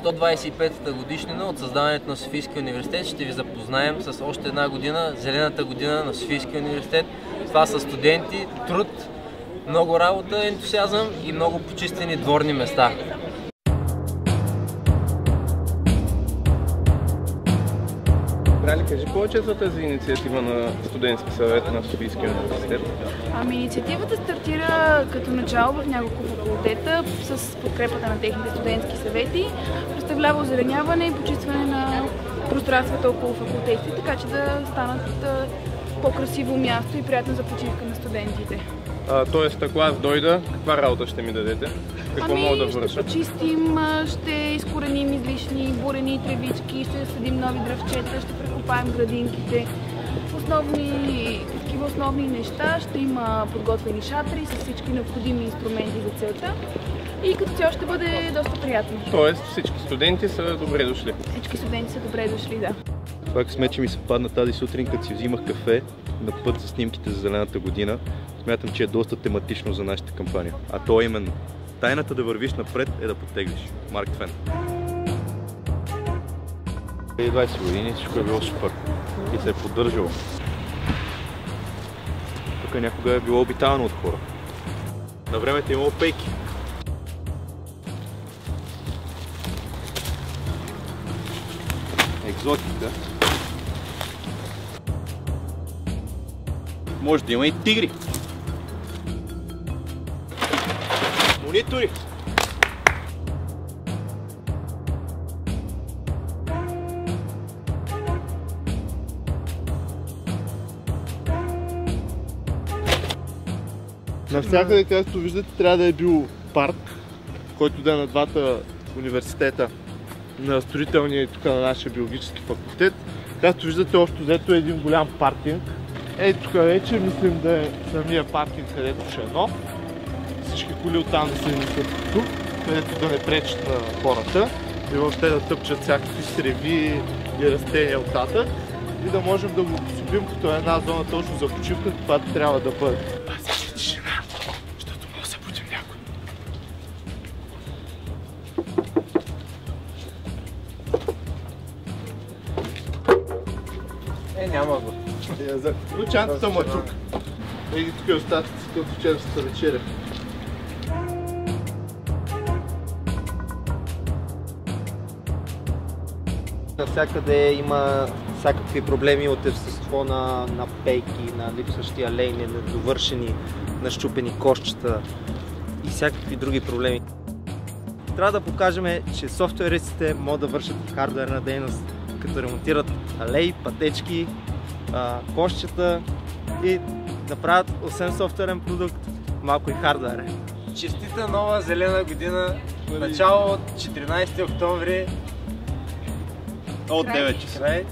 125-та годишнина от създаването на Софийския университет ще ви запознаем с още една година, зелената година на Софийския университет. Това са студенти, труд, много работа, ентусиазъм и много почистени дворни места. Рали, кажи повече за тази инициатива на студентски съвет на Софийския университет. Инициативата стартира като начало в няколко факултета с подкрепата на техните студентски съвети. Представлява озеленяване и почистване на пространствата около факултетите, така че да станат по-красиво място и приятно за почивка на студентите. Тоест, ако аз дойда, каква работа ще ми дадете? Какво мога да върша? Ще почистим, ще изкореним излишни бурени тревички, ще засадим нови дръвчета, ще прекопаем градинките. Основни неща. Ще има подготвени шатри с всички необходими инструменти за целта и като цяло ще бъде доста приятно. Тоест, всички студенти са добре дошли? Всички студенти са добре дошли, да. Това късмет, че ми се падна тази сутрин, като си взимах кафе на път за снимките за зелената година. Смятам, че е доста тематично за нашата кампания. А то е именно тайната да вървиш напред е да потеглиш. Марк Твен. 20 години всичко е било супер и се е поддържало. Тук някога е било обитавано от хора. На времето е имало пейки. Екзотика. Може да има и тигри. Монитори. Навсякъде, както виждате, трябва да е бил парк, който да е на двата университета, на строителния и тук на нашия биологически факултет. Както виждате, общо взето е един голям паркинг. Ей, тук вече мислим да е самия паркинг, където ще е нов. Всички коли оттам да се несат тук, където да не пречат на хората и въобще да тъпчат всякакви среви и растения оттатък и да можем да го обособим като една зона точно за почивка, каквато трябва да бъде. Пазите тишина, защото може да се будим някой. Няма го. Ключантата му е тук. Еги тук е остатъци, като вчера се вечеря. Навсякъде има всякакви проблеми от естество на пейки, на липсващи алейни, недовършени, нащупени кошчета и всякакви други проблеми. Трябва да покажем, че софтуеристите могат да вършат хардуерна дейност, като ремонтират алеи, пътечки, кошчета и да правят, освен софтуерен продукт, малко и хардуер. Честита нова зелена година, начало от 14 октомври от 9 часа.